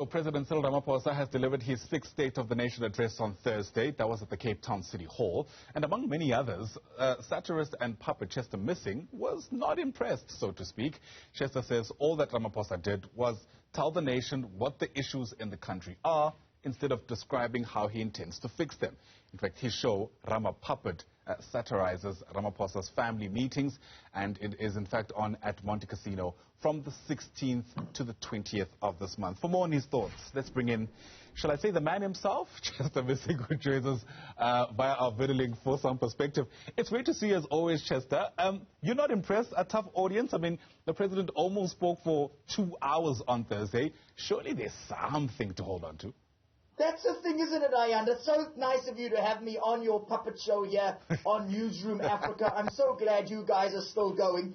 So President Cyril Ramaphosa has delivered his sixth State of the Nation address on Thursday. That was at the Cape Town City Hall. And among many others, satirist and puppet Chester Missing was not impressed, so to speak. Chester says all that Ramaphosa did was tell the nation what the issues in the country are, instead of describing how he intends to fix them. In fact, his show, Rama Puppet, satirizes Ramaphosa's family meetings, and it is in fact on at Monte Casino from the 16th to the 20th of this month. For more on his thoughts, let's bring in, shall I say, the man himself, Chester Missing, who joins us via our video link for some perspective. It's great to see you as always, Chester. You're not impressed? A tough audience? I mean, the president almost spoke for 2 hours on Thursday. Surely there's something to hold on to. That's the thing, isn't it, Ayanda? It's so nice of you to have me on your puppet show here on Newzroom Afrika. I'm so glad you guys are still going,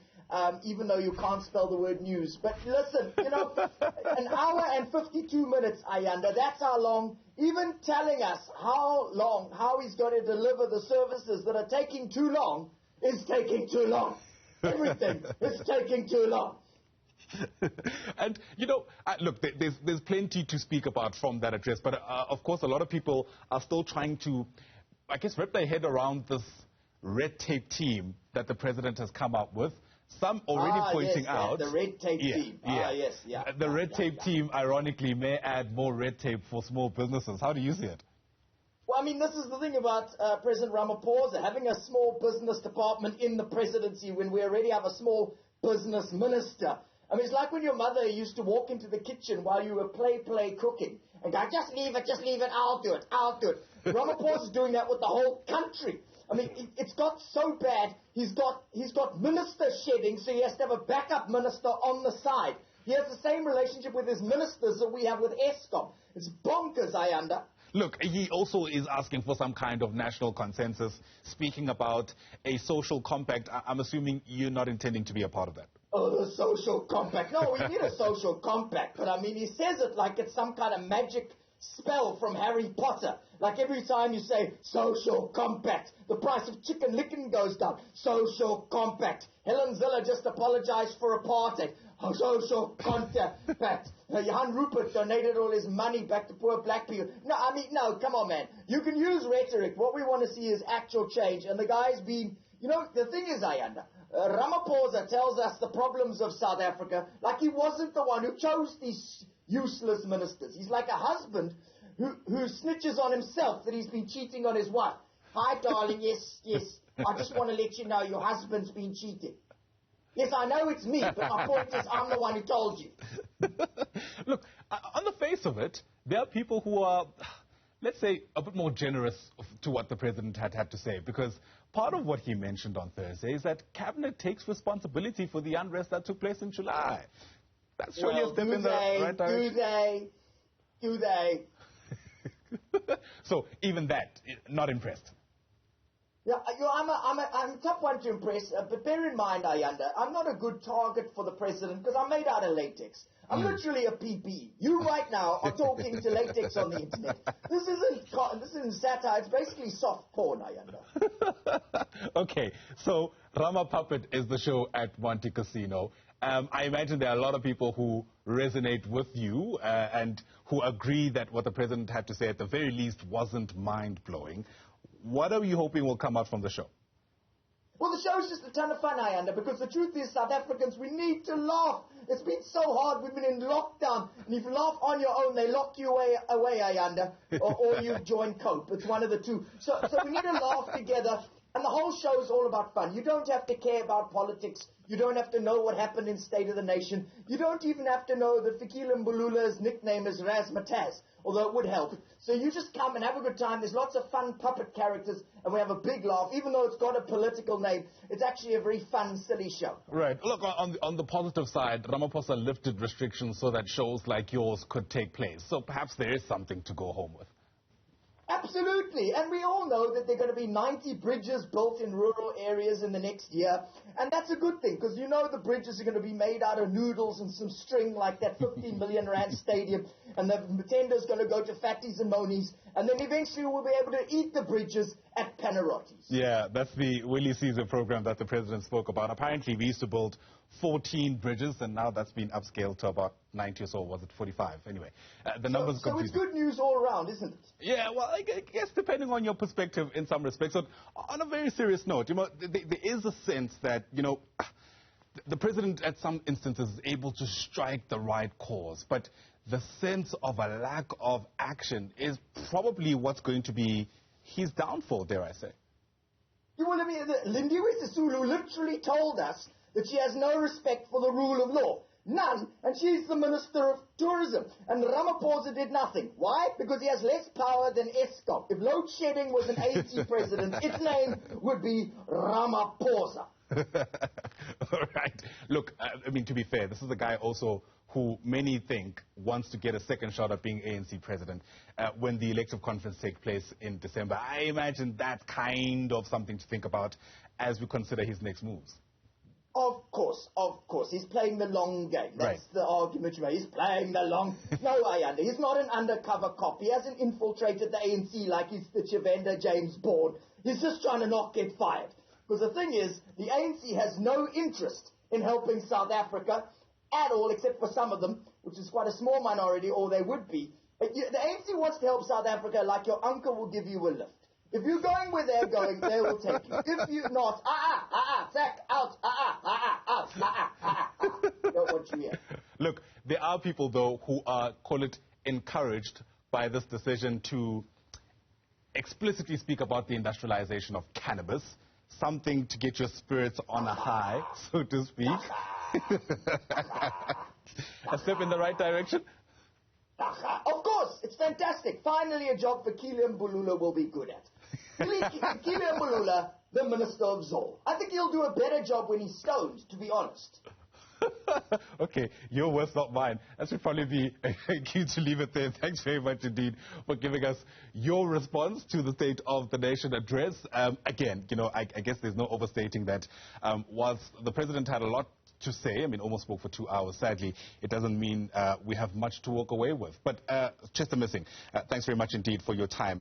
even though you can't spell the word news. But listen, you know, an hour and 52 minutes, Ayanda, that's how long, even telling us how he's going to deliver the services that are taking too long is taking too long. Everything is taking too long. And, you know, look, there's plenty to speak about from that address, but of course a lot of people are still trying to, I guess, wrap their head around this red tape team that the president has come up with. Some already pointing out... the red tape team. The red tape team, ironically, may add more red tape for small businesses. How do you see it? Well, I mean, this is the thing about President Ramaphosa, having a small business department in the presidency when we already have a small business minister. I mean, it's like when your mother used to walk into the kitchen while you were play cooking and go, just leave it, I'll do it. Ramaphosa's doing that with the whole country. I mean, it's got so bad, he's got minister shedding, so he has to have a backup minister on the side. He has the same relationship with his ministers that we have with ESCOM. It's bonkers, Ayanda. Look, he also is asking for some kind of national consensus, speaking about a social compact. I'm assuming you're not intending to be a part of that. Oh, the social compact. No, we need a social compact. But, I mean, he says it like it's some kind of magic spell from Harry Potter. Like every time you say social compact, the price of chicken licken goes down. Social compact. Helen Ziller just apologized for apartheid. Social compact. Johan Rupert donated all his money back to poor black people. No, I mean, no, come on, man. You can use rhetoric. What we want to see is actual change. And the guy's been, you know, the thing is, Ayanda, Ramaphosa tells us the problems of South Africa like he wasn't the one who chose these useless ministers. He's like a husband who snitches on himself that he's been cheating on his wife. Hi, darling, yes, I just want to let you know your husband's been cheating. Yes, I know it's me, but my point is I'm the one who told you. Look, on the face of it, there are people who are, let's say, a bit more generous to what the president had to say, because part of what he mentioned on Thursday is that cabinet takes responsibility for the unrest that took place in July. That's surely a step in the right direction. Do they? So even that, not impressed. Yeah, I'm a tough one to impress, but bear in mind, Ayanda, I'm not a good target for the president because I'm made out of latex. I'm literally a PP. You right now are talking to latex on the internet. This isn't satire. It's basically soft porn, Ayanda. Okay, so Rama Puppet is the show at Monte Casino. I imagine there are a lot of people who resonate with you and who agree that what the president had to say at the very least wasn't mind-blowing. What are you hoping will come out from the show? Well, the show's just a ton of fun, Ayanda, because the truth is, South Africans, we need to laugh. It's been so hard. We've been in lockdown. And if you laugh on your own, they lock you away, Ayanda, or you join COPE. It's one of the two. So we need to laugh together. And the whole show is all about fun. You don't have to care about politics. You don't have to know what happened in State of the Nation. You don't even have to know that Fikile Mbulula's nickname is Razzmatazz, although it would help. So you just come and have a good time. There's lots of fun puppet characters, and we have a big laugh. Even though it's got a political name, it's actually a very fun, silly show. Right. Look, on the positive side, Ramaphosa lifted restrictions so that shows like yours could take place. So perhaps there is something to go home with. Absolutely. And we all know that there are going to be 90 bridges built in rural areas in the next year. And that's a good thing, because you know the bridges are going to be made out of noodles and some string like that 15 million rand stadium. And the tender's going to go to fatties and monies. and then eventually we'll be able to eat the bridges at Panarottis. Yeah, that's the Willie Caesar program that the president spoke about. Apparently, we used to build 14 bridges, and now that's been upscaled to about 90 or so. Was it 45? Anyway, the numbers So it's good news all around, isn't it? Yeah, well, I guess depending on your perspective in some respects. So, on a very serious note, there is a sense that, the president at some instances is able to strike the right cause, but the sense of a lack of action is probably what's going to be his downfall, dare I say. Lindiwe Sisulu literally told us that she has no respect for the rule of law. None, and she's the Minister of Tourism. And Ramaphosa did nothing. Why? Because he has less power than Eskom. If load shedding was an ANC president, its name would be Ramaphosa. All right. Look, to be fair, this is a guy also who many think wants to get a second shot at being ANC president when the elective conference takes place in December. I imagine that's kind of something to think about as we consider his next moves. Of course. He's playing the long game. That's the argument you make. He's playing the long... No, Ayanda. He's not an undercover cop. He hasn't infiltrated the ANC like he's the Chivenda James Bond. He's just trying to not get fired. Because the thing is, the ANC has no interest in helping South Africa at all, except for some of them, which is quite a small minority, or they would be. The ANC wants to help South Africa like your uncle will give you a lift. If you're going where they're going, they will take you. If you're not, sack, out, out, don't want you here. Look, there are people, though, who are, call it, encouraged by this decision to explicitly speak about the industrialization of cannabis, something to get your spirits on a high, so to speak. A step in the right direction? Of course, it's fantastic. Finally, a job for Kilian Bulula will be good at. Kilian Bulula, the Minister of Zol. I think he'll do a better job when he's stoned, to be honest. Okay, your words, not mine. That should probably be cue to leave it there. Thanks very much indeed for giving us your response to the State of the Nation address. Again, I guess there's no overstating that whilst the president had a lot to say, almost spoke for 2 hours, sadly, it doesn't mean we have much to walk away with. But Chester Missing, thanks very much indeed for your time.